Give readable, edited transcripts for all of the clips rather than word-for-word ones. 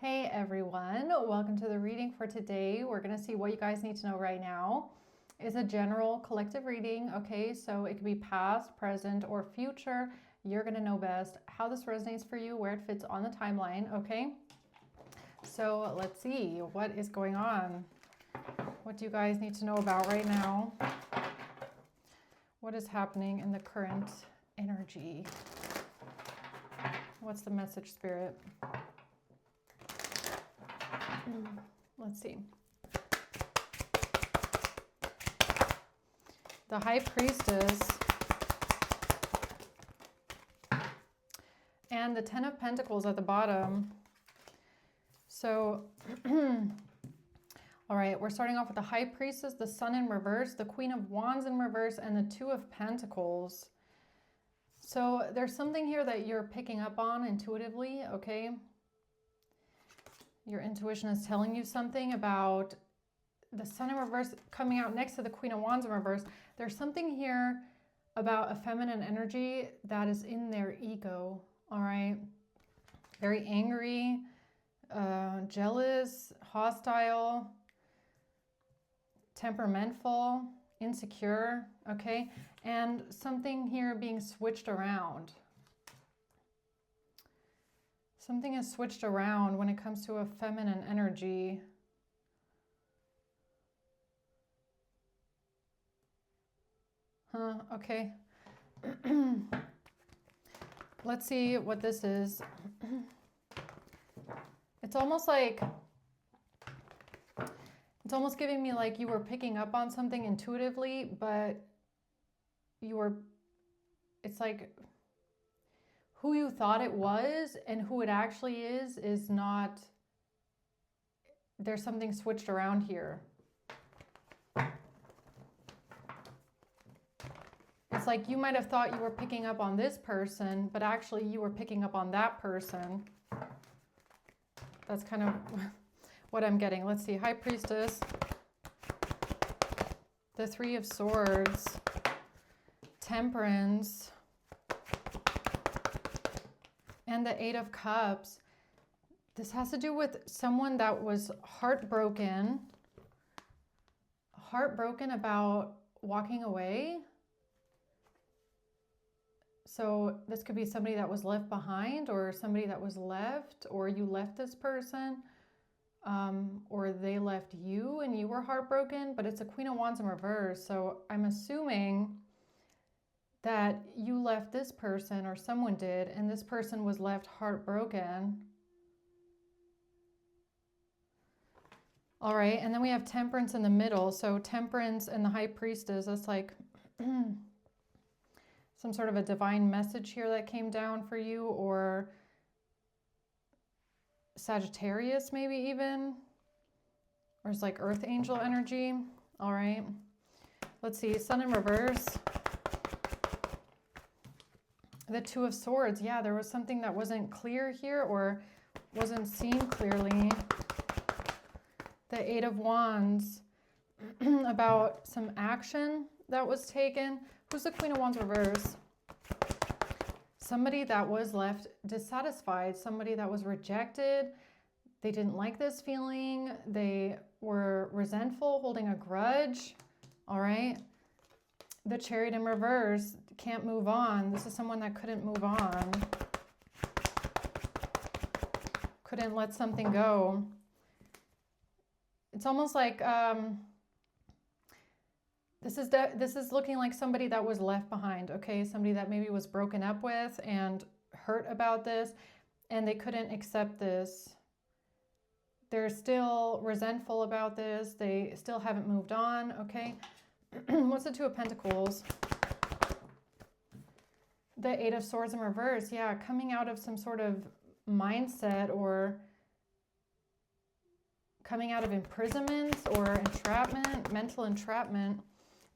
Hey everyone, welcome to the reading for today. We're going to see what you guys need to know right now. It's a general collective reading, okay? So it could be past, present, or future. You're going to know best how this resonates for you, where it fits on the timeline, okay? So let's see what is going on. What do you guys need to know about right now? What is happening in the current energy? What's the message, Spirit? Let's see. The High Priestess and the Ten of Pentacles at the bottom. So, all right, we're starting off with the High Priestess, the Sun in reverse, the Queen of Wands in reverse, and the Two of Pentacles. So there's something here that you're picking up on intuitively, okay? Your intuition is telling you something about the Sun in reverse coming out next to the Queen of Wands in reverse. There's something here about a feminine energy that is in their ego, all right? Very angry, jealous, hostile, temperamental, insecure, okay? And something here being switched around. Something is switched around when it comes to a feminine energy. Okay. Let's see what this is. It's almost giving me like you were picking up on something intuitively, but it's like who you thought it was and who it actually is not, there's something switched around here. It's like you might have thought you were picking up on this person, but actually you were picking up on that person. That's kind of what I'm getting. Let's see, High Priestess, the Three of Swords, Temperance, and the Eight of Cups. This has to do with someone that was heartbroken about walking away. So this could be somebody that was left behind, or somebody that was left, or you left this person, or they left you and you were heartbroken, but it's a Queen of Wands in reverse. So I'm assuming that you left this person, or someone did, and this person was left heartbroken. All right, and then we have Temperance in the middle. So Temperance and the High Priestess, that's like some sort of a divine message here that came down for you, or Sagittarius maybe even, or it's like Earth Angel energy. All right, let's see, Sun in reverse, the Two of Swords. Yeah, there was something that wasn't clear here or wasn't seen clearly. The Eight of Wands, about some action that was taken. Who's the Queen of Wands reverse? Somebody that was left dissatisfied, somebody that was rejected. They didn't like this feeling. They were resentful, holding a grudge. All right. The Chariot in reverse, can't move on. This is someone that couldn't move on. Couldn't let something go. It's almost like this is looking like somebody that was left behind, okay? Somebody that maybe was broken up with and hurt about this, and they couldn't accept this. They're still resentful about this. They still haven't moved on, okay? What's the Two of Pentacles? The Eight of Swords in reverse. Yeah, coming out of some sort of mindset, or coming out of imprisonment or entrapment, mental entrapment.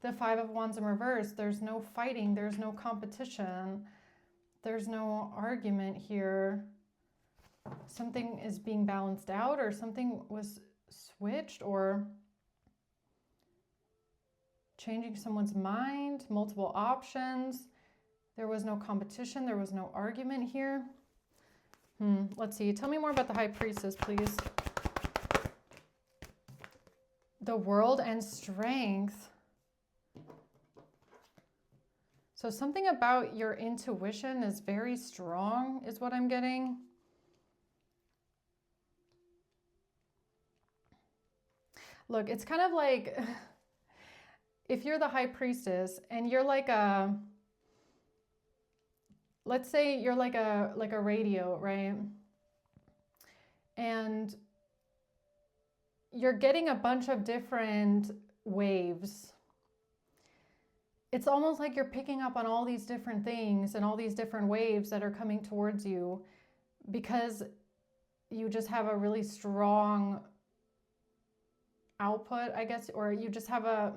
The Five of Wands in reverse. There's no fighting. There's no competition. There's no argument here. Something is being balanced out, or something was switched, or changing someone's mind, multiple options. There was no competition. There was no argument here. Let's see. Tell me more about the High Priestess, please. The World and Strength. So something about your intuition is very strong, is what I'm getting. Look, it's kind of like if you're the High Priestess and you're like a, let's say you're like a radio, right? And you're getting a bunch of different waves. It's almost like you're picking up on all these different things and all these different waves that are coming towards you because you just have a really strong output, I guess, or you just have the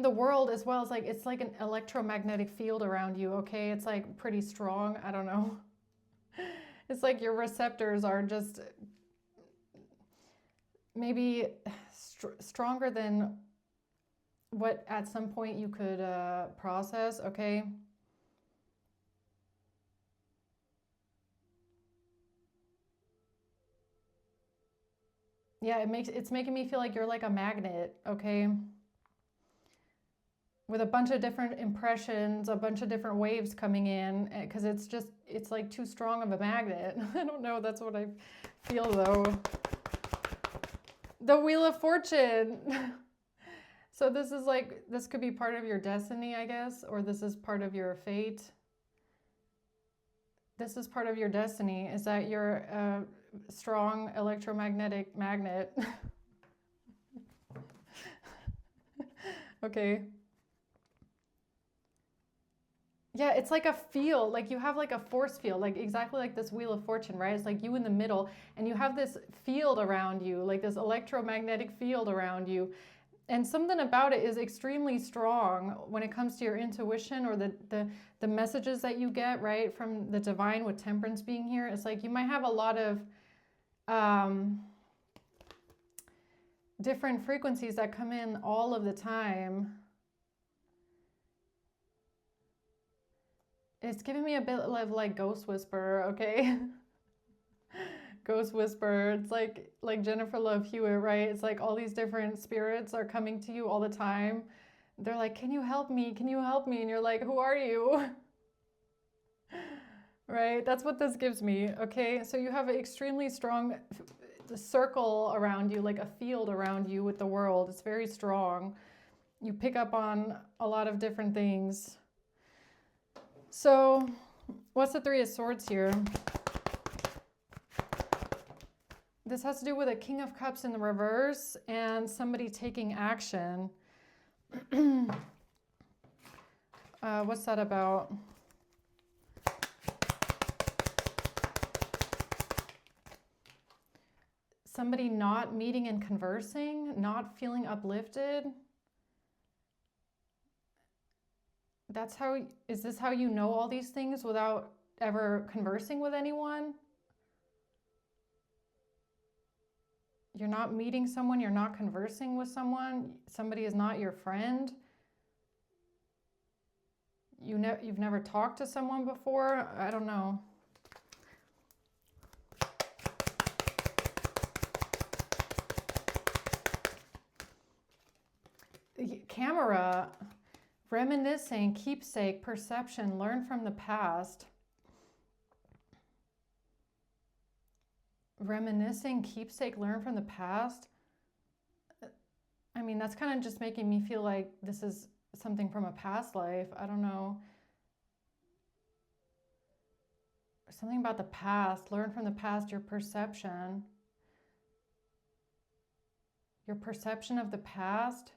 world as well is like, it's like an electromagnetic field around you, okay? It's like pretty strong. I don't know. It's like your receptors are just maybe stronger than what at some point you could process, okay? Yeah, it's making me feel like you're like a magnet, okay? With a bunch of different impressions, a bunch of different waves coming in, because it's like too strong of a magnet. I don't know, that's what I feel though. The Wheel of Fortune. So this is like, this could be part of your destiny, I guess, or this is part of your fate. This is part of your destiny, is that you're a strong electromagnetic magnet. Okay. Yeah, it's like a field, like you have like a force field, like exactly like this Wheel of Fortune, right? It's like you in the middle and you have this field around you, like this electromagnetic field around you. And something about it is extremely strong when it comes to your intuition or the messages that you get, right, from the divine, with Temperance being here. It's like you might have a lot of different frequencies that come in all of the time. It's giving me a bit of like Ghost Whisper, okay? Ghost Whisper. It's like Jennifer Love Hewitt, right? It's like all these different spirits are coming to you all the time. They're like, can you help me? Can you help me? And you're like, who are you? Right? That's what this gives me, okay? So you have an extremely strong circle around you, like a field around you with the world. It's very strong. You pick up on a lot of different things. So what's the Three of Swords here? This has to do with a King of Cups in the reverse and somebody taking action. What's that about? Somebody not meeting and conversing, not feeling uplifted. Is this how you know all these things without ever conversing with anyone? You're not meeting someone, you're not conversing with someone, somebody is not your friend. You've never talked to someone before. I don't know. Camera, reminiscing, keepsake, perception, learn from the past. Reminiscing, keepsake, learn from the past. I mean, that's kind of just making me feel like this is something from a past life. I don't know. Something about the past, learn from the past, your perception. Your perception of the past,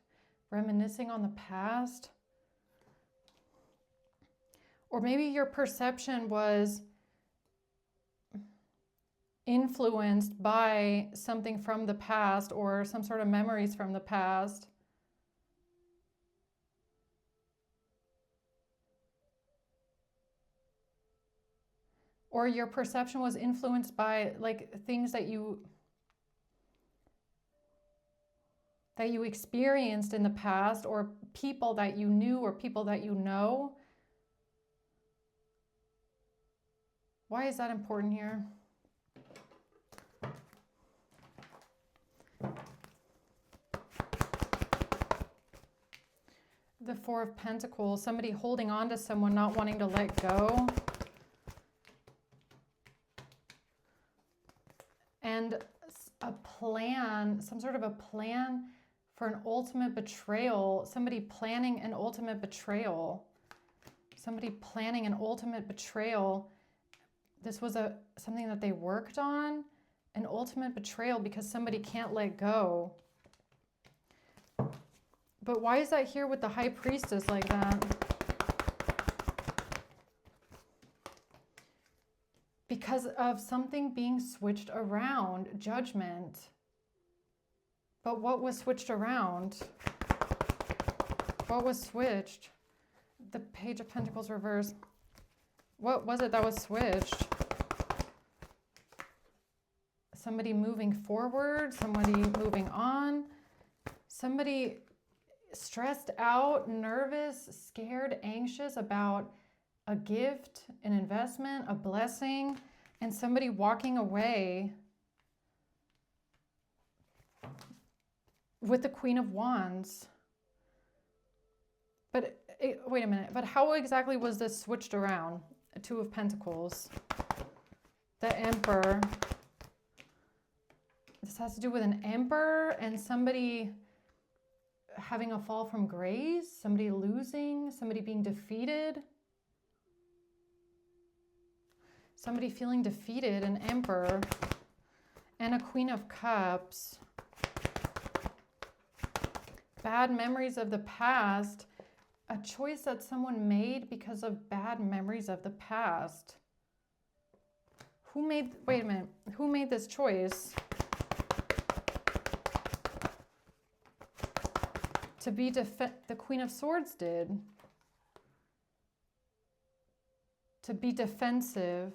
reminiscing on the past. Or maybe your perception was influenced by something from the past or some sort of memories from the past. Or your perception was influenced by like things that you experienced in the past, or people that you knew or people that you know. Why is that important here? The Four of Pentacles, somebody holding on to someone, not wanting to let go. And a plan, some sort of a plan for an ultimate betrayal. Somebody planning an ultimate betrayal. Somebody planning an ultimate betrayal. This was something that they worked on. An ultimate betrayal because somebody can't let go. But why is that here with the High Priestess like that? Because of something being switched around, judgment. But what was switched around? What was switched? The Page of Pentacles reversed. What was it that was switched? Somebody moving forward, somebody moving on, somebody stressed out, nervous, scared, anxious about a gift, an investment, a blessing, and somebody walking away with the Queen of Wands. But wait a minute, but how exactly was this switched around? A Two of Pentacles, the Emperor. This has to do with an Emperor and somebody having a fall from grace, somebody losing, somebody being defeated. Somebody feeling defeated, an Emperor, and a Queen of Cups. Bad memories of the past, a choice that someone made because of bad memories of the past. Wait a minute, who made this choice? To be the Queen of Swords did. To be defensive.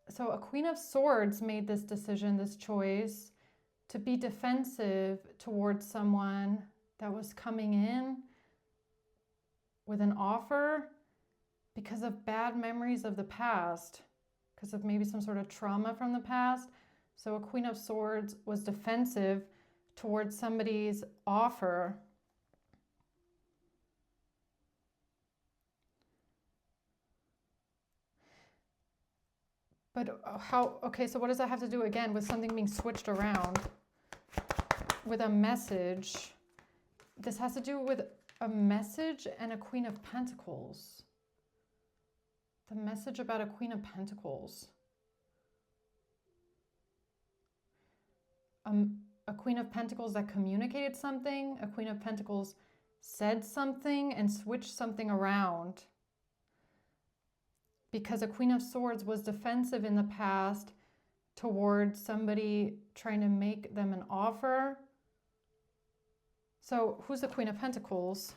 So a Queen of Swords made this decision, this choice, to be defensive towards someone that was coming in with an offer because of bad memories of the past, because of maybe some sort of trauma from the past. So a Queen of Swords was defensive towards somebody's offer. But okay, so what does that have to do again with something being switched around? With a message. This has to do with a message and a Queen of Pentacles. The message about a Queen of Pentacles. A Queen of Pentacles that communicated something, a Queen of Pentacles said something and switched something around. Because a Queen of Swords was defensive in the past towards somebody trying to make them an offer. So who's the Queen of Pentacles?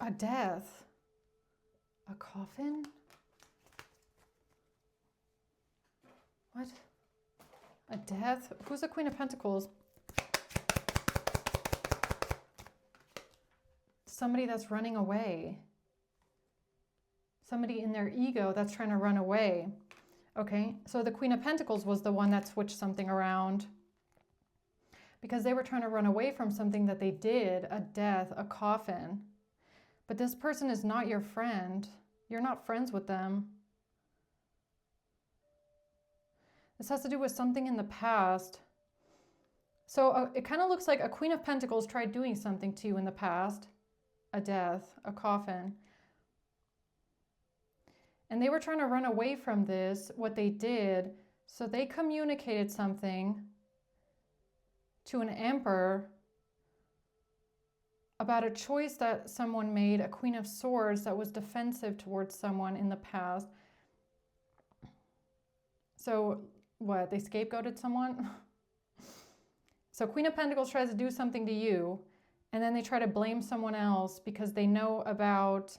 A death. A coffin? What? A death? Who's the Queen of Pentacles? Somebody that's running away. Somebody in their ego that's trying to run away. Okay, so the Queen of Pentacles was the one that switched something around because they were trying to run away from something that they did, a death, a coffin. But this person is not your friend. You're not friends with them. This has to do with something in the past. So it kind of looks like a Queen of Pentacles tried doing something to you in the past. A death, a coffin. And they were trying to run away from this, what they did. So they communicated something to an Emperor about a choice that someone made, a Queen of Swords that was defensive towards someone in the past. So what, they scapegoated someone? So Queen of Pentacles tries to do something to you, and then they try to blame someone else because they know about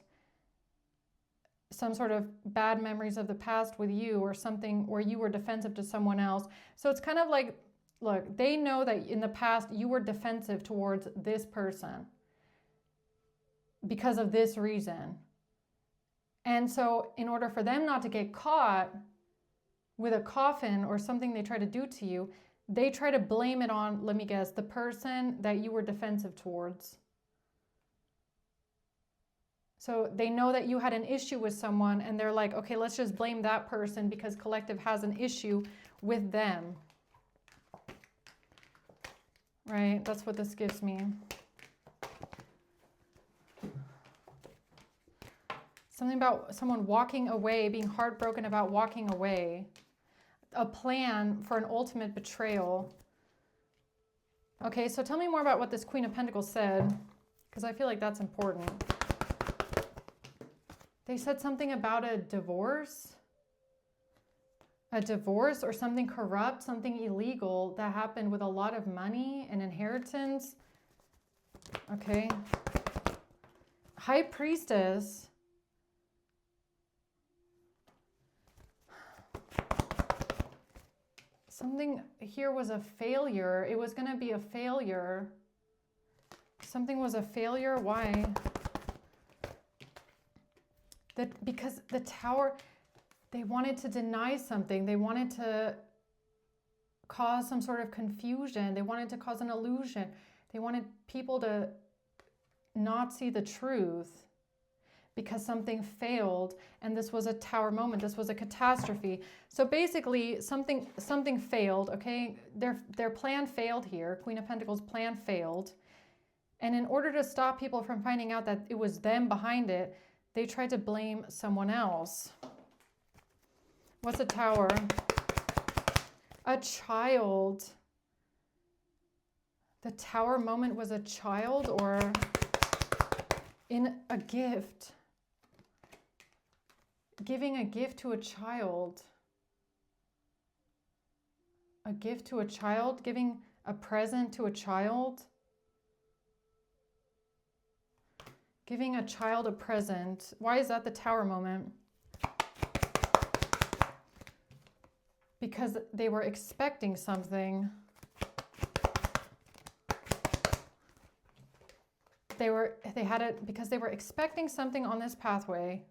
some sort of bad memories of the past with you, or something where you were defensive to someone else. So it's kind of like, look, they know that in the past you were defensive towards this person because of this reason. And so in order for them not to get caught with a coffin or something they try to do to you, they try to blame it on, let me guess, the person that you were defensive towards. So they know that you had an issue with someone, and they're like, okay, let's just blame that person because collective has an issue with them. Right? That's what this gives me. Something about someone walking away, being heartbroken about walking away. A plan for an ultimate betrayal. Okay, so tell me more about what this Queen of Pentacles said, because I feel like that's important. They said something about a divorce or something corrupt, something illegal that happened with a lot of money and inheritance. Okay. High Priestess. Something here was a failure. It was going to be a failure. Something was a failure. Why? Because the Tower, they wanted to deny something. They wanted to cause some sort of confusion. They wanted to cause an illusion. They wanted people to not see the truth because something failed, and this was a Tower moment. This was a catastrophe. So basically, something failed, okay? Their plan failed here. Queen of Pentacles' plan failed. And in order to stop people from finding out that it was them behind it, they tried to blame someone else. What's a Tower? A child. The Tower moment was a child, or in a gift. Giving a gift to a child. A gift to a child? Giving a present to a child? Giving a child a present. Why is that the Tower moment? Because they were expecting something. Because they were expecting something on this pathway.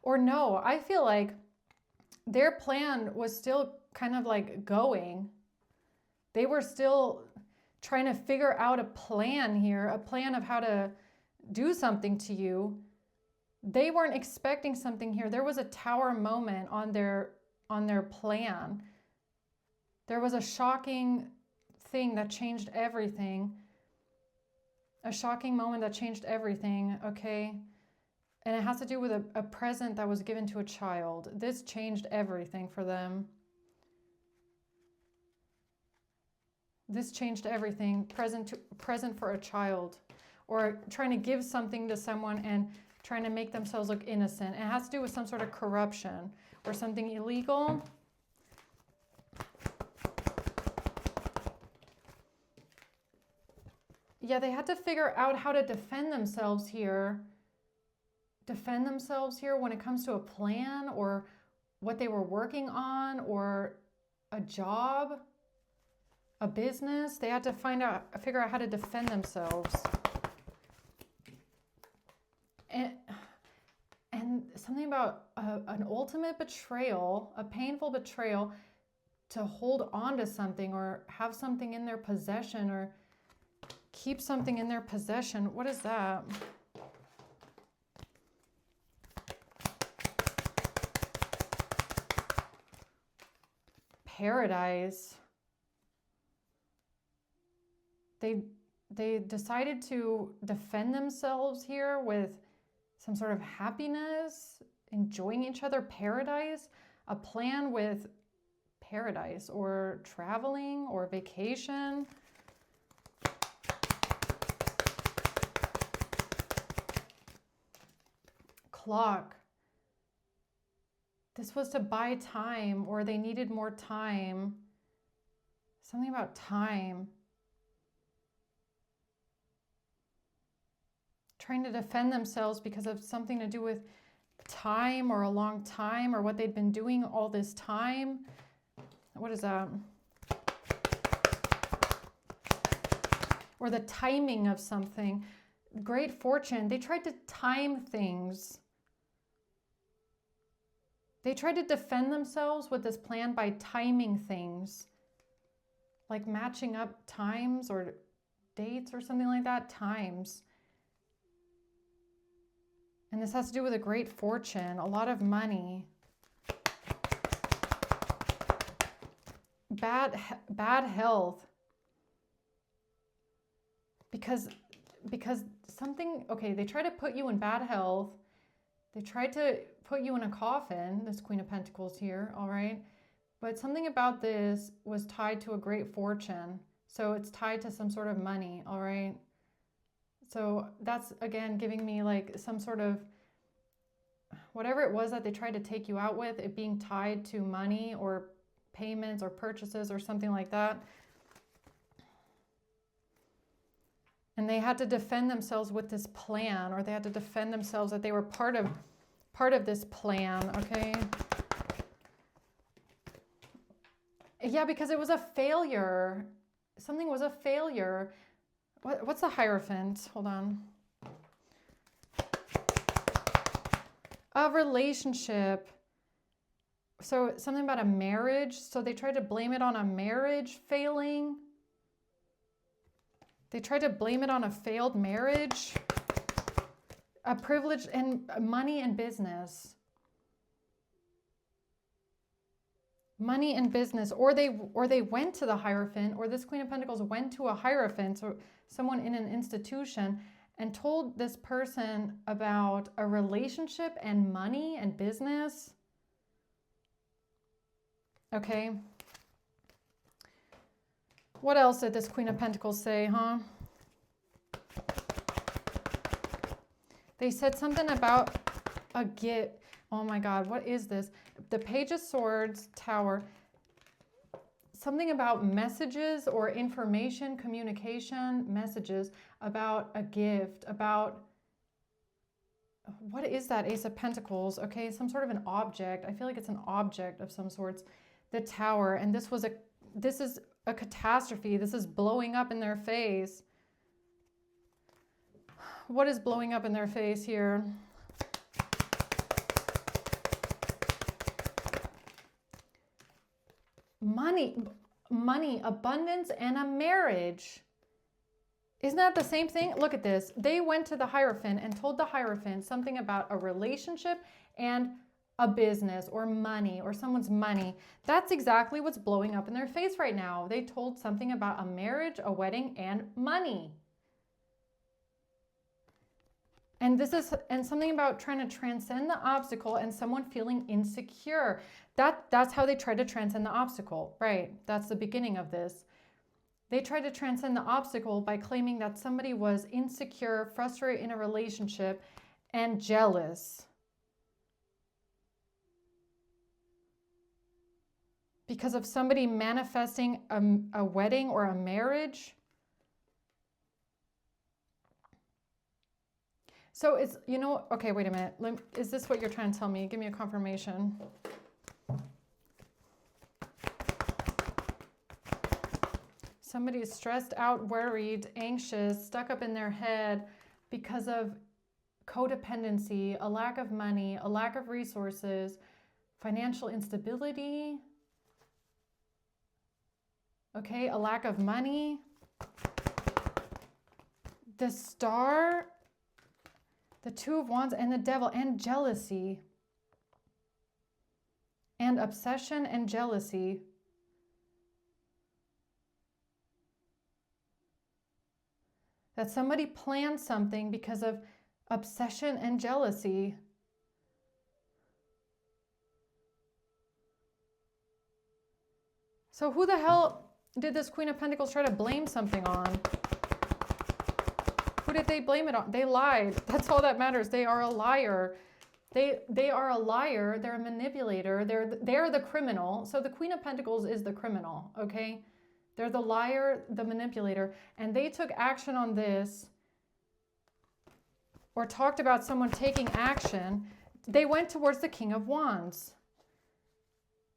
Or no, I feel like their plan was still kind of like going. They were still trying to figure out a plan here, a plan of how to do something to you. They weren't expecting something here. There was a Tower moment on their plan. There was a shocking thing that changed everything. A shocking moment that changed everything, okay? And it has to do with a present that was given to a child. This changed everything for them. This changed everything. Present for a child. Or trying to give something to someone and trying to make themselves look innocent. It has to do with some sort of corruption or something illegal. Yeah, they had to figure out how to defend themselves here. Defend themselves here when it comes to a plan or what they were working on or a job, a business. They had to figure out how to defend themselves. And something about an ultimate betrayal, a painful betrayal, to hold on to something or have something in their possession or keep something in their possession. What is that? Paradise. They decided to defend themselves here with some sort of happiness, enjoying each other. Paradise, a plan with paradise or traveling or vacation. Clock. This was to buy time, or they needed more time. Something about time. trying to defend themselves because of something to do with time or a long time or what they'd been doing all this time. What is that? Or the timing of something. Great fortune. They tried to time things. They tried to defend themselves with this plan by timing things. Like matching up times or dates or something like that. Times. And this has to do with a great fortune, a lot of money. Bad health. Because something, okay, they try to put you in bad health. They tried to put you in a coffin, this Queen of Pentacles here, all right? But something about this was tied to a great fortune. So it's tied to some sort of money, all right? So that's, again, giving me like some sort of, whatever it was that they tried to take you out with, it being tied to money or payments or purchases or something like that. And they had to defend themselves with this plan, or they had to defend themselves that they were part of this plan, okay? Yeah, because it was a failure. Something was a failure. What's the Hierophant? Hold on. A relationship. So something about a marriage. So they tried to blame it on a marriage failing. They tried to blame it on a failed marriage. A privilege and money and business. Money and business. Or they went to the Hierophant, or this Queen of Pentacles went to a Hierophant, so someone in an institution, and told this person about a relationship and money and business. Okay. What else did this Queen of Pentacles say, huh? They said something about a gift. Oh my God, what is this? The Page of Swords, Tower. Something about messages or information, communication, messages about a gift, about, what is that? Ace of Pentacles, okay? Some sort of an object. I feel like it's an object of some sorts. The Tower, and this is a catastrophe. This is blowing up in their face. What is blowing up in their face here? Money, abundance, and a marriage. Isn't that the same thing? Look at this. They went to the Hierophant and told the Hierophant something about a relationship and a business or money or someone's money. That's exactly what's blowing up in their face right now. They told something about a marriage, a wedding, and money. And something about trying to transcend the obstacle and someone feeling insecure. That's how they tried to transcend the obstacle, right? That's the beginning of this. They tried to transcend the obstacle by claiming that somebody was insecure, frustrated in a relationship, and jealous. Because of somebody manifesting a wedding or a marriage. So it's, okay, wait a minute. Is this what you're trying to tell me? Give me a confirmation. Somebody is stressed out, worried, anxious, stuck up in their head because of codependency, a lack of money, a lack of resources, financial instability. Okay, a lack of money. The Star, the Two of Wands, and the Devil, and jealousy. And obsession and jealousy. That somebody planned something because of obsession and jealousy. So who the hell did this Queen of Pentacles try to blame something on? Who did they blame it on? They lied. That's all that matters. They are a liar. They are a liar. They're a manipulator. They're the criminal. So the Queen of Pentacles is the criminal, okay? They're the liar, the manipulator, and they took action on this or talked about someone taking action, they went towards the King of Wands.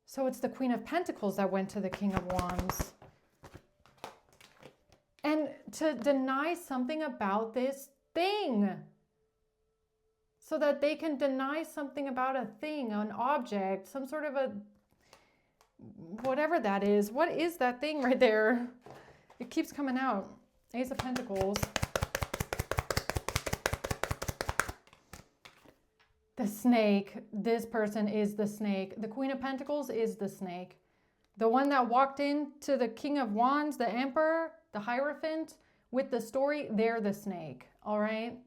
So it's the Queen of Pentacles that went to the King of Wands. And to deny something about this thing. So that they can deny something about a thing, an object, some sort of a, whatever that is. What is that thing right there? It keeps coming out. Ace of Pentacles. The snake. This person is the snake. The Queen of Pentacles is the snake. The one that walked into the King of Wands, the Emperor, the Hierophant, with the story, they're the snake. All right?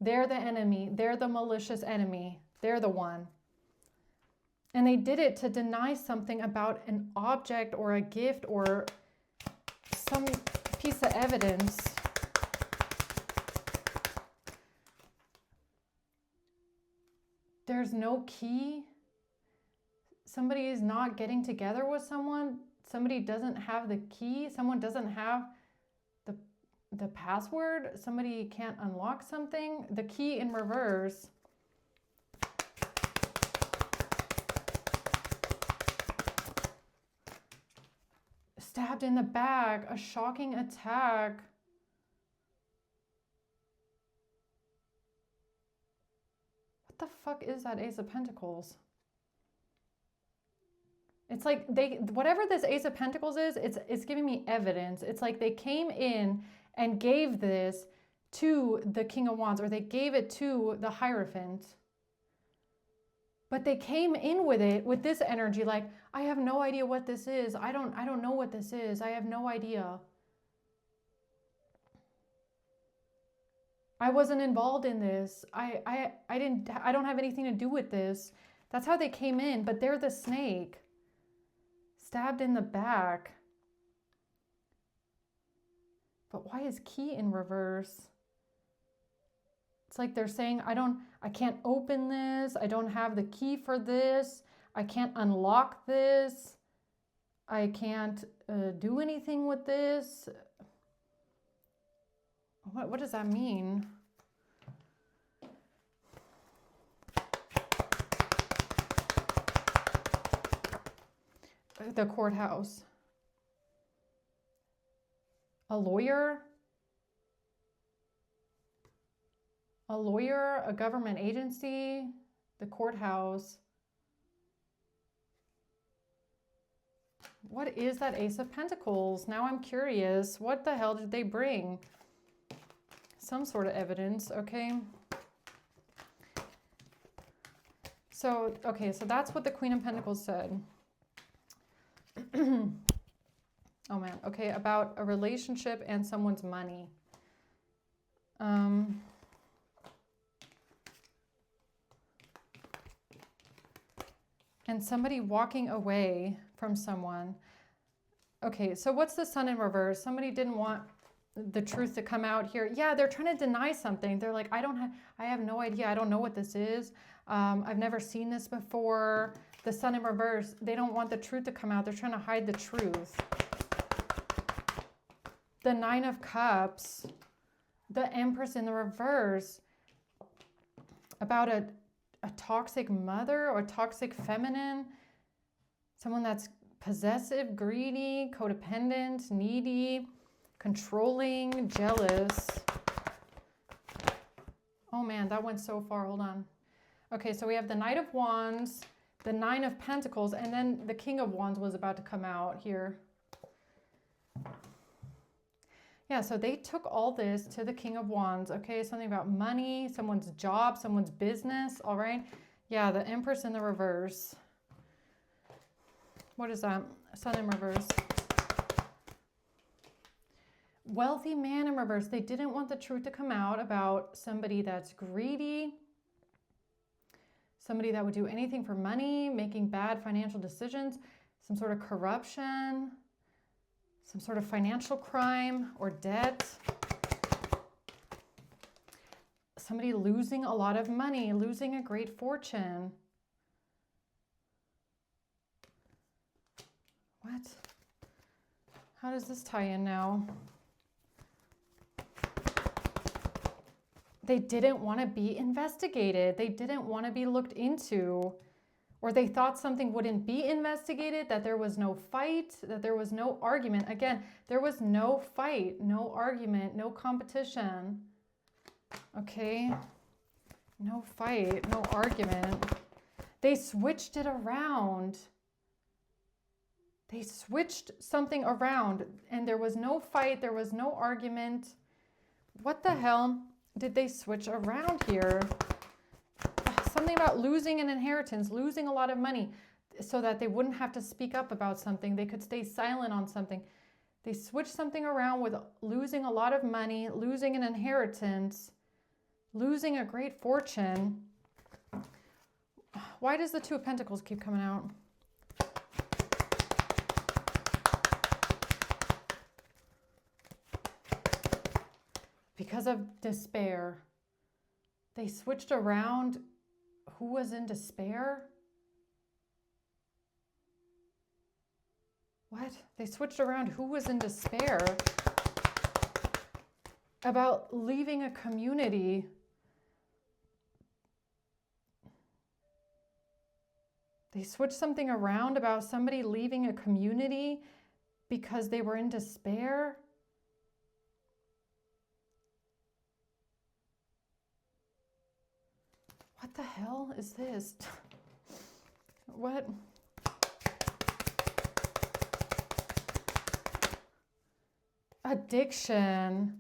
They're the enemy. They're the malicious enemy. They're the one. And they did it to deny something about an object or a gift or some piece of evidence. There's no key. Somebody is not getting together with someone. Somebody doesn't have the key. Someone doesn't have the password. Somebody can't unlock something. The key in reverse. Stabbed in the back. A shocking attack. What the fuck is that Ace of Pentacles? It's like whatever this Ace of Pentacles is, it's giving me evidence. It's like they came in and gave this to the King of Wands, or they gave it to the Hierophant. But they came in with it, with this energy, like, I have no idea what this is. I don't know what this is. I have no idea. I wasn't involved in this. I don't have anything to do with this. That's how they came in, but they're the snake. Stabbed in the back. But why is key in reverse? It's like they're saying, I can't open this. I don't have the key for this. I can't unlock this. I can't do anything with this. What does that mean? The courthouse. A lawyer? A lawyer, a government agency, the courthouse. What is that Ace of Pentacles? Now I'm curious. What the hell did they bring? Some sort of evidence, okay? So, okay, so that's what the Queen of Pentacles said. Oh man, okay, about a relationship and someone's money. And somebody walking away from someone. Okay, so what's the Sun in reverse? Somebody didn't want the truth to come out here. Yeah, they're trying to deny something. They're like, I have no idea. I don't know what this is. I've never seen this before. The Sun in reverse, they don't want the truth to come out. They're trying to hide the truth. The Nine of Cups, the Empress in the reverse, about a toxic mother or toxic feminine, someone that's possessive, greedy, codependent, needy, controlling, jealous. Oh man, that went so far. Hold on. Okay, so we have the Knight of Wands, the Nine of Pentacles, and then the King of Wands was about to come out here. Yeah, so they took all this to the King of Wands, okay? Something about money, someone's job, someone's business, all right? Yeah, the Empress in the reverse. What is that? Sun in reverse. Wealthy man in reverse. They didn't want the truth to come out about somebody that's greedy, somebody that would do anything for money, making bad financial decisions, some sort of corruption, some sort of financial crime or debt. Somebody losing a lot of money, losing a great fortune. What? How does this tie in now? They didn't want to be investigated. They didn't want to be looked into. Or they thought something wouldn't be investigated, that there was no fight, that there was no argument. Again, there was no fight, no argument, no competition. Okay? No fight, no argument. They switched it around. They switched something around, and there was no fight, there was no argument. What the hell did they switch around here? Something about losing an inheritance, losing a lot of money, so that they wouldn't have to speak up about something. They could stay silent on something. They switched something around with losing a lot of money, losing an inheritance, losing a great fortune. Why does the Two of Pentacles keep coming out? Because of despair. They switched around who was in despair. What? They switched around who was in despair about leaving a community. They switched something around about somebody leaving a community because they were in despair. What the hell is this? What? Addiction.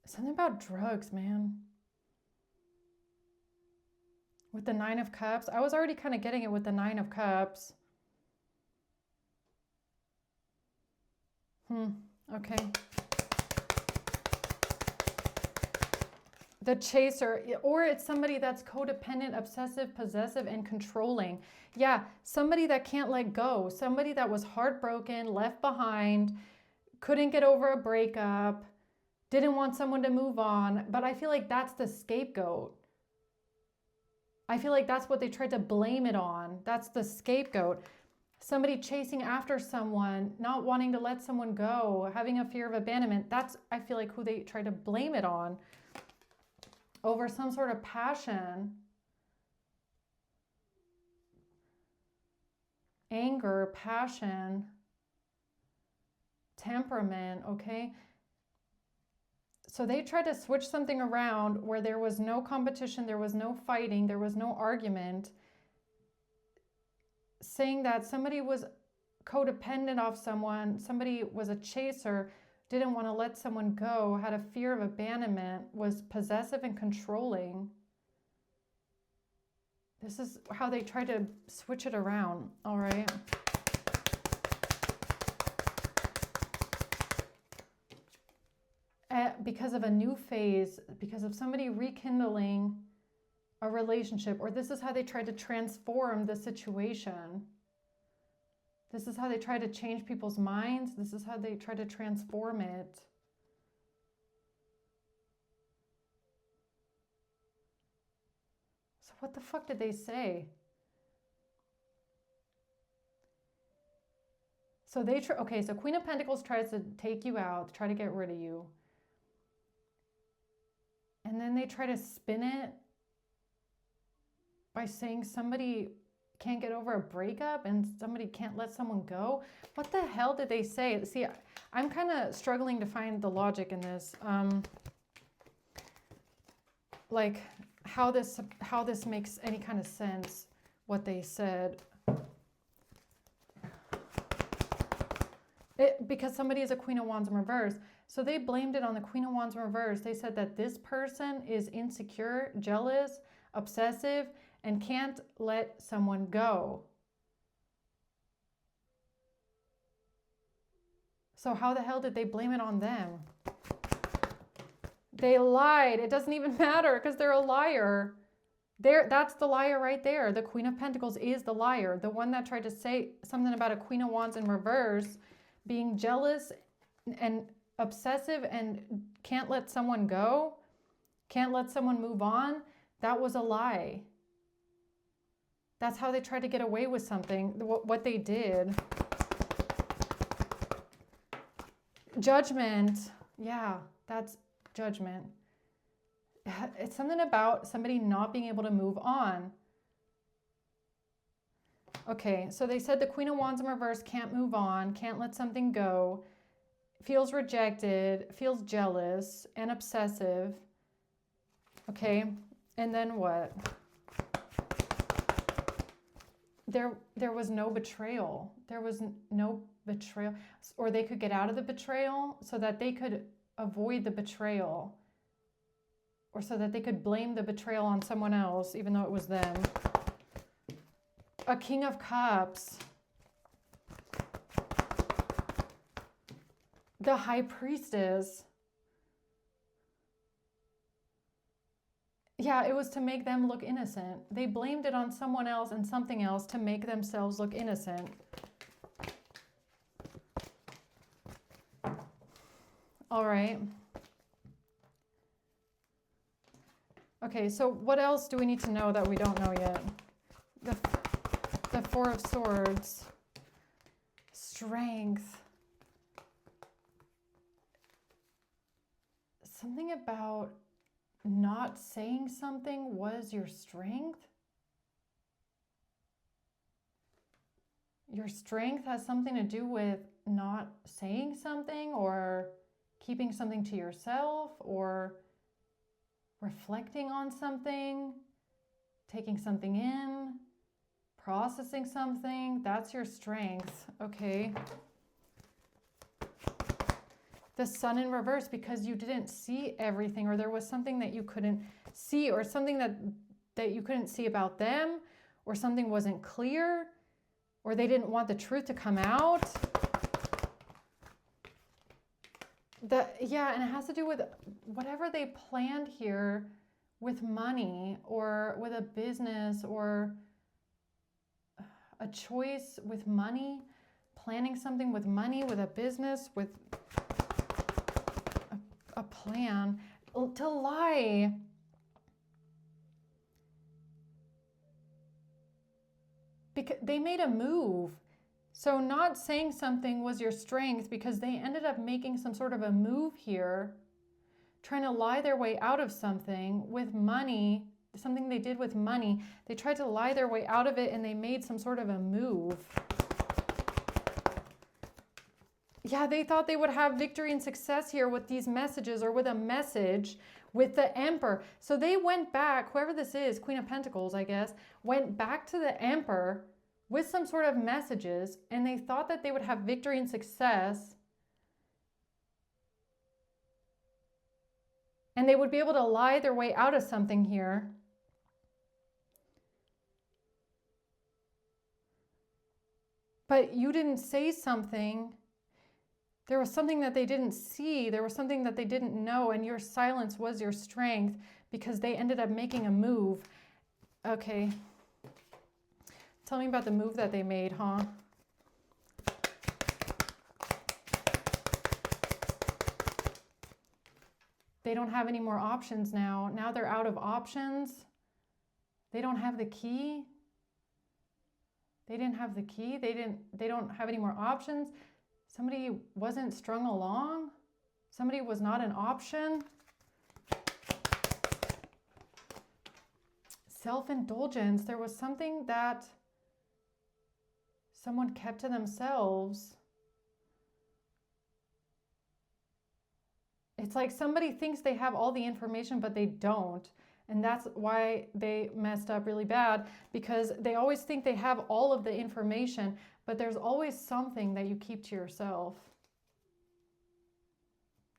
Something about drugs, man. With the Nine of Cups. I was already kind of getting it with the Nine of Cups. Okay. The chaser, or it's somebody that's codependent, obsessive, possessive, and controlling. Yeah, somebody that can't let go. Somebody that was heartbroken, left behind, couldn't get over a breakup, didn't want someone to move on. But I feel like that's the scapegoat. I feel like that's what they tried to blame it on. That's the scapegoat. Somebody chasing after someone, not wanting to let someone go, having a fear of abandonment. That's, I feel like, who they try to blame it on. Over some sort of passion. Anger, passion, temperament, okay? So they tried to switch something around where there was no competition, there was no fighting, there was no argument, saying that somebody was codependent off someone, somebody was a chaser, didn't want to let someone go, had a fear of abandonment, was possessive and controlling. This is how they try to switch it around, all right? Because of a new phase, because of somebody rekindling a relationship, or this is how they tried to transform the situation. This is how they try to change people's minds. This is how they try to transform it. So what the fuck did they say? So they okay, so Queen of Pentacles tries to take you out, try to get rid of you. And then they try to spin it by saying somebody can't get over a breakup and somebody can't let someone go. What the hell did they say? See, I'm kind of struggling to find the logic in this. Like how this makes any kind of sense, what they said. Because somebody is a Queen of Wands in reverse. So they blamed it on the Queen of Wands in reverse. They said that this person is insecure, jealous, obsessive, and can't let someone go. So how the hell did they blame it on them? They lied. It doesn't even matter because they're a liar. That's the liar right there. The Queen of Pentacles is the liar. The one that tried to say something about a Queen of Wands in reverse being jealous and obsessive and can't let someone go, can't let someone move on. That was a lie. That's how they tried to get away with something, what they did. Judgment. Yeah, that's judgment. It's something about somebody not being able to move on. Okay, so they said the Queen of Wands in reverse can't move on, can't let something go, feels rejected, feels jealous and obsessive. Okay, and then what? There was no betrayal. There was no betrayal. Or they could get out of the betrayal so that they could avoid the betrayal. Or so that they could blame the betrayal on someone else, even though it was them. A King of Cups. The High Priestess. Yeah, it was to make them look innocent. They blamed it on someone else and something else to make themselves look innocent. All right. Okay, so what else do we need to know that we don't know yet? The Four of Swords. Strength. Something about not saying something was your strength. Your strength has something to do with not saying something or keeping something to yourself or reflecting on something, taking something in, processing something. That's your strength. Okay. The Sun in reverse, because you didn't see everything, or there was something that you couldn't see, or something that you couldn't see about them, or something wasn't clear, or they didn't want the truth to come out. Yeah, and it has to do with whatever they planned here with money or with a business or a choice with money, planning something with money, with a business, with a plan. To lie. Because they made a move. So not saying something was your strength because they ended up making some sort of a move here, trying to lie their way out of something with money, something they did with money. They tried to lie their way out of it and they made some sort of a move. Yeah, they thought they would have victory and success here with these messages or with a message with the Emperor. So they went back, whoever this is, Queen of Pentacles, I guess, went back to the Emperor with some sort of messages, and they thought that they would have victory and success. And they would be able to lie their way out of something here. But you didn't say something. There was something that they didn't see. There was something that they didn't know, and your silence was your strength because they ended up making a move. Okay. Tell me about the move that they made, huh? They don't have any more options now. Now they're out of options. They don't have the key. They didn't have the key. They don't have any more options. Somebody wasn't strung along. Somebody was not an option. Self-indulgence. There was something that someone kept to themselves. It's like somebody thinks they have all the information, but they don't. And that's why they messed up really bad, because they always think they have all of the information, but there's always something that you keep to yourself,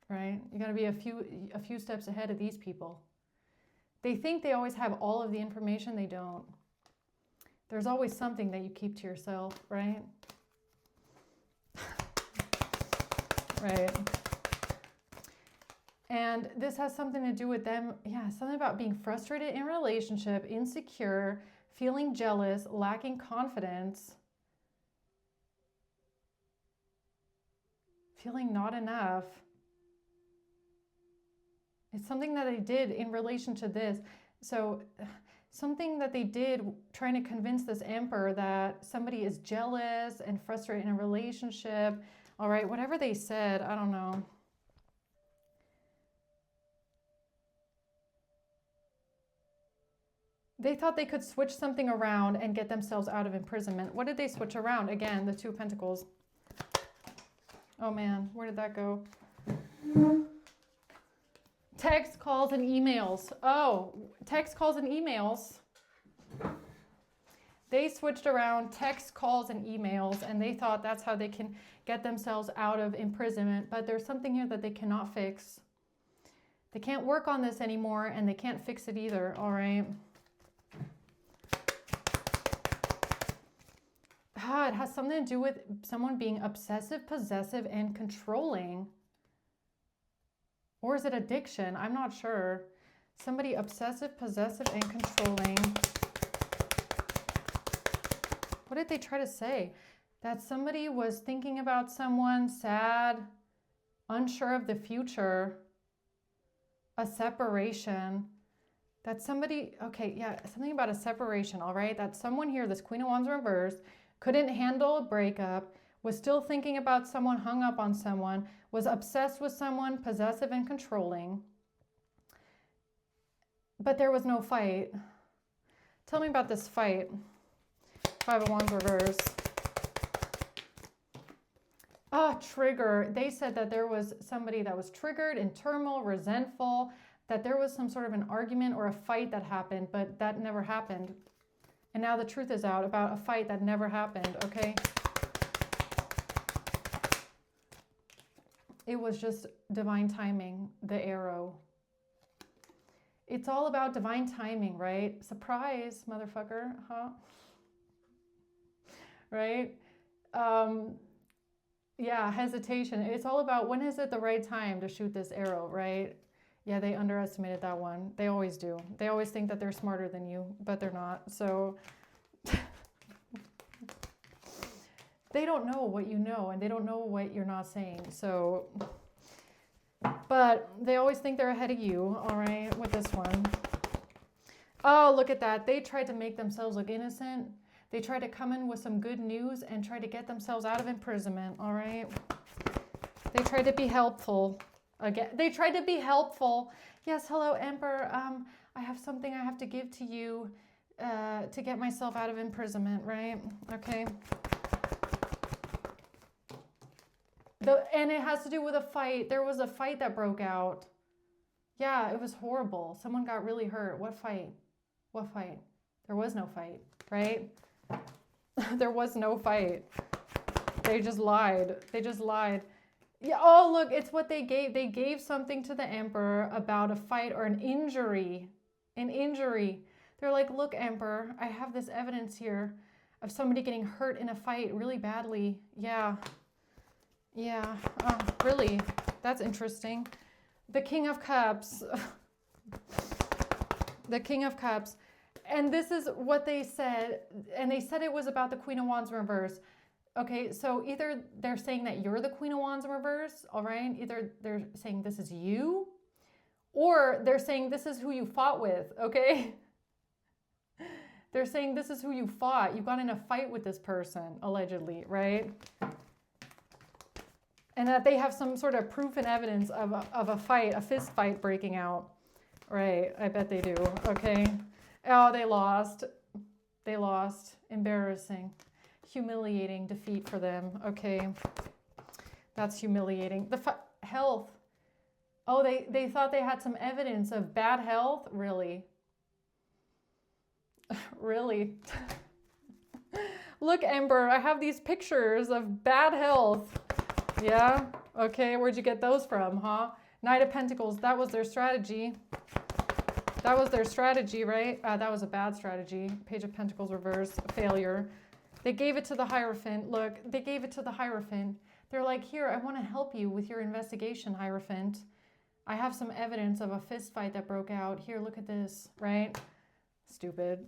right? You got to be a few steps ahead of these people. They think they always have all of the information. They don't. There's always something that you keep to yourself, right? Right. And this has something to do with them. Yeah, something about being frustrated in a relationship, insecure, feeling jealous, lacking confidence, feeling not enough. It's something that they did in relation to this. So something that they did trying to convince this Emperor that somebody is jealous and frustrated in a relationship, All right, whatever they said, I don't know. They thought they could switch something around and get themselves out of imprisonment. What did they switch around? Again, the Two of Pentacles. Oh man, where did that go? Text, calls, and emails. Oh, text, calls, and emails. They switched around text, calls, and emails, and they thought that's how they can get themselves out of imprisonment. But there's something here that they cannot fix. They can't work on this anymore, and they can't fix it either, all right? It has something to do with someone being obsessive, possessive, and controlling. Or is it addiction? I'm not sure. Somebody obsessive, possessive, and controlling. What did they try to say? That somebody was thinking about someone, sad, unsure of the future, a separation. That somebody, okay, yeah, something about a separation, all right? That someone here, this Queen of Wands reversed, couldn't handle a breakup, was still thinking about someone, hung up on someone, was obsessed with someone, possessive and controlling. But there was no fight. Tell me about this fight. Five of Wands reverse. Trigger. They said that there was somebody that was triggered, in turmoil, resentful, that there was some sort of an argument or a fight that happened, but that never happened. And now the truth is out about a fight that never happened, okay? It was just divine timing, the arrow. It's all about divine timing, right? Surprise, motherfucker, huh? Right? Yeah, hesitation. It's all about when is it the right time to shoot this arrow, right? Yeah, they underestimated that one. They always do. They always think that they're smarter than you, but they're not. So they don't know what you know, and they don't know what you're not saying. So, but they always think they're ahead of you, all right, with this one. Oh, look at that. They tried to make themselves look innocent. They tried to come in with some good news and try to get themselves out of imprisonment, all right? They tried to be helpful. Again, they tried to be helpful. Yes, hello, Emperor. I have something I have to give to you to get myself out of imprisonment, right? Okay. And it has to do with a fight. There was a fight that broke out. Yeah, it was horrible. Someone got really hurt. What fight? What fight? There was no fight, right? There was no fight. They just lied. They just lied. Yeah, oh, look, it's what they gave. They gave something to the Emperor about a fight or an injury. An injury. They're like, look, Emperor, I have this evidence here of somebody getting hurt in a fight really badly. Yeah. Yeah. Really? That's interesting. The King of Cups. The King of Cups. And this is what they said. And they said it was about the Queen of Wands in reverse. Okay, so either they're saying that you're the Queen of Wands in reverse, all right? Either they're saying this is you, or they're saying this is who you fought with, okay? They're saying this is who you fought. You got in a fight with this person, allegedly, right? And that they have some sort of proof and evidence of a fight, a fist fight breaking out. Right, I bet they do, okay? Oh, they lost. They lost. Embarrassing. Humiliating defeat for them. Okay. That's humiliating. The health. Oh, they thought they had some evidence of bad health? Really? Really? Look, Ember, I have these pictures of bad health. Yeah? Okay, where'd you get those from, huh? Knight of Pentacles, that was their strategy. That was their strategy, right? That was a bad strategy. Page of Pentacles reverse, failure. They gave it to the Hierophant. Look, they gave it to the Hierophant. They're like, here, I want to help you with your investigation, Hierophant. I have some evidence of a fist fight that broke out. Here, look at this, right? Stupid.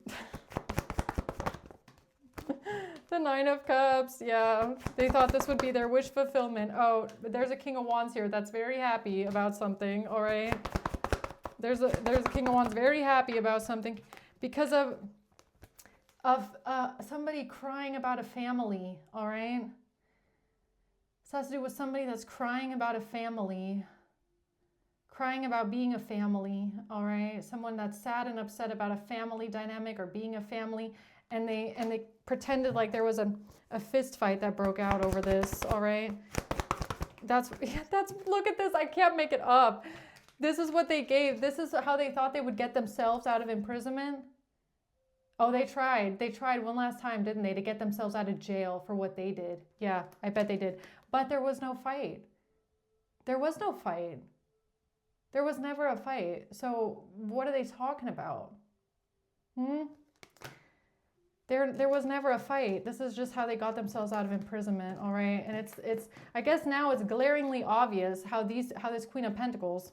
The Nine of Cups, yeah. They thought this would be their wish fulfillment. Oh, there's a King of Wands here that's very happy about something, all right? There's a King of Wands very happy about something because of somebody crying about a family, all right? This has to do with somebody that's crying about a family, crying about being a family, all right? Someone that's sad and upset about a family dynamic or being a family, and they pretended like there was a fist fight that broke out over this, all right? That's look at this, I can't make it up. This is what they gave. This is how they thought they would get themselves out of imprisonment. Oh, they tried one last time, didn't they, to get themselves out of jail for what they did. Yeah, I bet they did. But there was no fight. There was no fight. There was never a fight. So what are they talking about? There was never a fight. This is just how they got themselves out of imprisonment, all right? And it's I guess now it's glaringly obvious how this Queen of Pentacles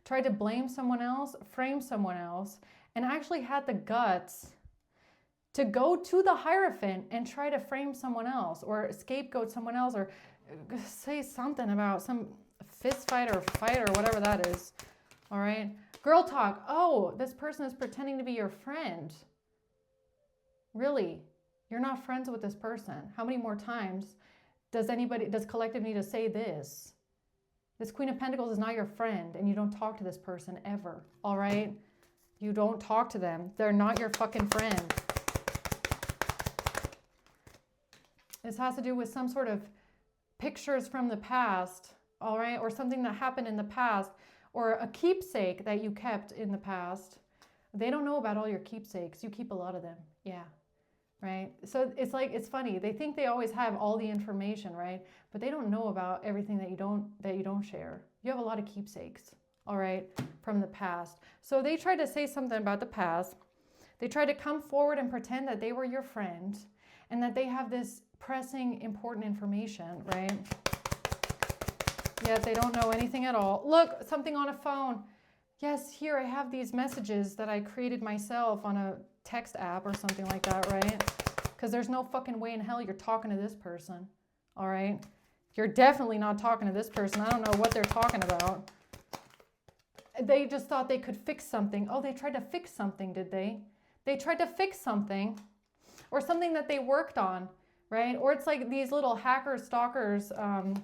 tried to blame someone else, frame someone else, and actually had the guts to go to the Hierophant and try to frame someone else or scapegoat someone else or say something about some fist fight or whatever that is, all right? Girl talk. Oh, this person is pretending to be your friend. Really? You're not friends with this person. How many more times does collective need to say this? This Queen of Pentacles is not your friend, and you don't talk to this person ever, all right? You don't talk to them. They're not your fucking friend. This has to do with some sort of pictures from the past, all right? Or something that happened in the past, or a keepsake that you kept in the past. They don't know about all your keepsakes. You keep a lot of them. Yeah. Right? So it's like, it's funny. They think they always have all the information, right? But they don't know about everything that you don't share. You have a lot of keepsakes, all right, from the past. So they tried to say something about the past. They tried to come forward and pretend that they were your friend and that they have this pressing, important information, right? Yet they don't know anything at all. Look, something on a phone. Yes, here I have these messages that I created myself on a text app or something like that, right? Because there's no fucking way in hell you're talking to this person, all right? You're definitely not talking to this person. I don't know what they're talking about. They just thought they could fix something. Oh, they tried to fix something, did they? They tried to fix something or something that they worked on, right? Or it's like these little hackers and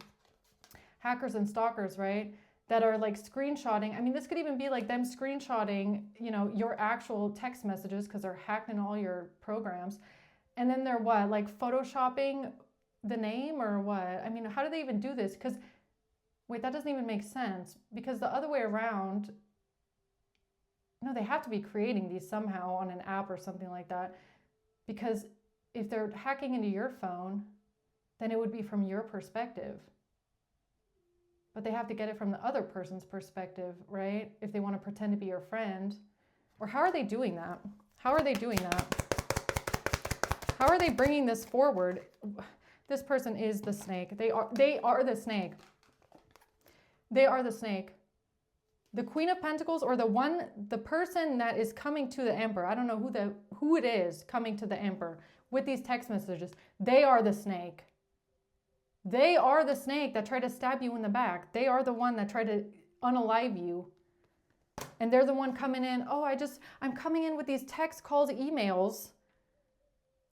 stalkers, right? That are like screenshotting. I mean, this could even be like them screenshotting, you know, your actual text messages because they're hacked in all your programs. And then they're what? Like photoshopping the name or what? I mean, how do they even do this? Because, wait, that doesn't even make sense. Because the other way around, no, they have to be creating these somehow on an app or something like that. Because if they're hacking into your phone, then it would be from your perspective. But they have to get it from the other person's perspective, right? If they want to pretend to be your friend. Or how are they doing that? How are they doing that? How are they bringing this forward? This person is the snake. They are the snake. They are the snake. The Queen of Pentacles, or the person that is coming to the Emperor. I don't know who it is coming to the Emperor with these text messages. They are the snake. They are the snake that tried to stab you in the back. They are the one that tried to unalive you. And they're the one coming in. Oh, I'm coming in with these text calls, emails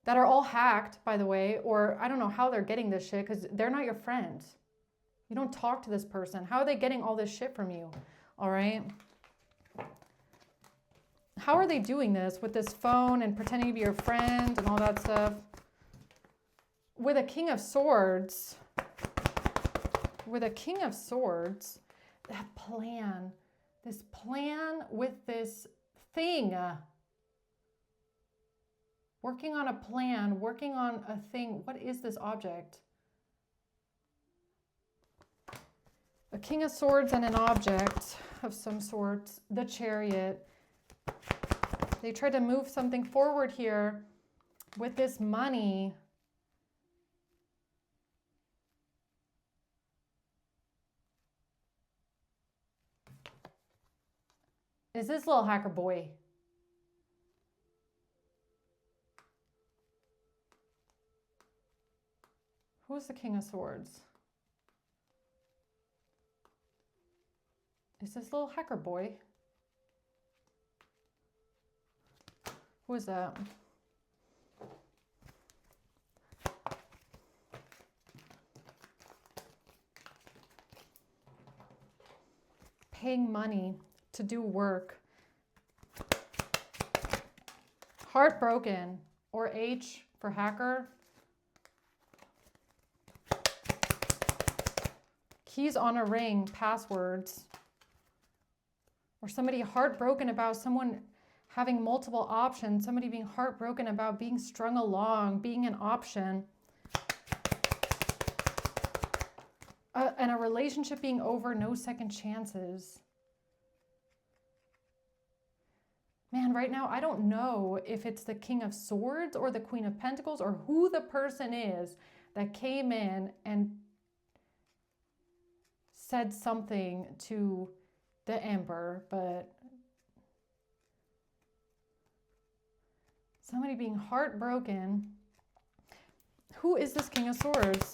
that are all hacked, by the way. Or I don't know how they're getting this shit because they're not your friend. You don't talk to this person. How are they getting all this shit from you? All right. How are they doing this with this phone and pretending to be your friend and all that stuff? With a King of Swords, that plan, this plan with this thing, working on a plan, working on a thing. What is this object? A King of Swords and an object of some sort, the Chariot. They tried to move something forward here with this money. Is this little hacker boy? Who's the King of Swords? Is this little hacker boy? Who is that? paying money to do work. Heartbroken, or H for hacker. Keys on a ring, passwords. Or somebody heartbroken about someone having multiple options, somebody being heartbroken about being strung along, being an option. And a relationship being over, no second chances. Man, right now, I don't know if it's the King of Swords or the Queen of Pentacles or who the person is that came in and said something to the Emperor, but somebody being heartbroken. Who is this King of Swords?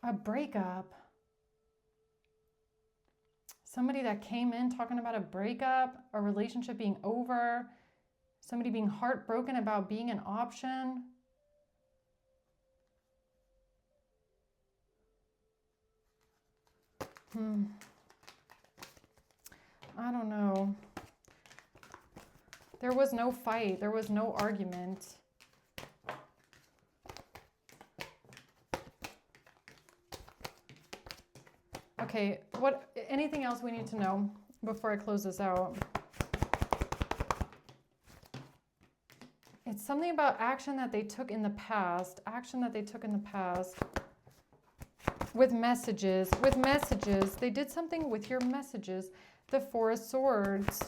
A breakup. Somebody that came in talking about a breakup, a relationship being over, somebody being heartbroken about being an option. I don't know. There was no fight. There was no argument. Okay, anything else we need to know before I close this out? It's something about action that they took in the past. Action that they took in the past. With messages. They did something with your messages. The Four of Swords.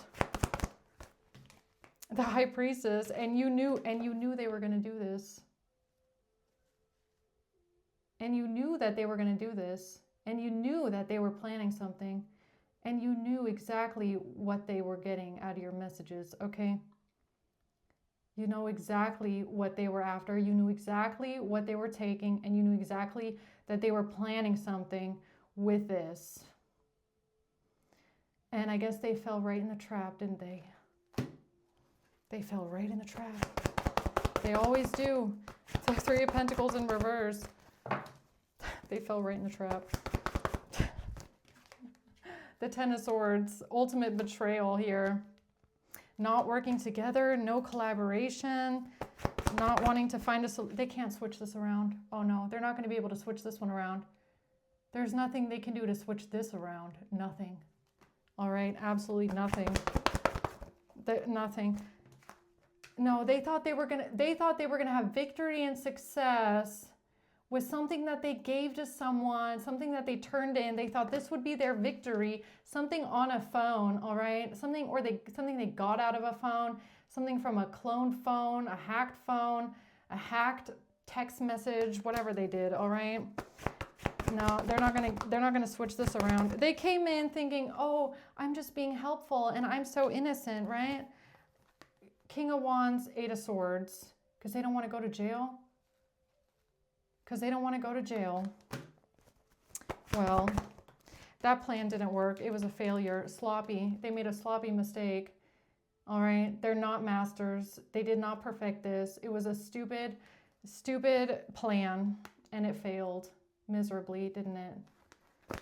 The High Priestess. And you knew they were going to do this. And you knew that they were going to do this. And you knew that they were planning something. And you knew exactly what they were getting out of your messages, okay? You know exactly what they were after. You knew exactly what they were taking. And you knew exactly that they were planning something with this. And I guess they fell right in the trap, didn't they? They fell right in the trap. They always do. It's like Three of Pentacles in reverse. They fell right in the trap. The Ten of Swords, ultimate betrayal here. Not working together, no collaboration, not wanting to find a solution. They can't switch this around. Oh no, they're not going to be able to switch this one around. There's nothing they can do to switch this around. Nothing. All right, absolutely nothing. Nothing. No, they thought they were gonna have victory and success with something that they gave to someone, something that they turned in. They thought this would be their victory, something on a phone, all right? Something they got out of a phone, something from a cloned phone, a hacked text message, whatever they did, all right? No, they're not gonna switch this around. They came in thinking, oh, I'm just being helpful and I'm so innocent, right? King of Wands, Eight of Swords, because they don't want to go to jail. Well, that plan didn't work. It was a failure. Sloppy. They made a sloppy mistake. All right. They're not masters. They did not perfect this. It was a stupid plan and it failed miserably, didn't it?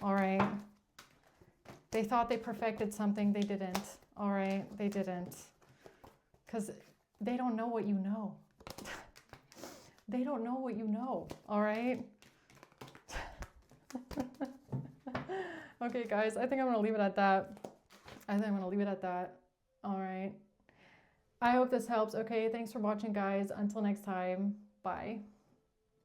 All right. They thought they perfected something. They didn't. All right. They didn't. Because they don't know what you know. They don't know what you know, all right? Okay, guys, I think I'm going to leave it at that. All right. I hope this helps, okay? Thanks for watching, guys. Until next time, bye.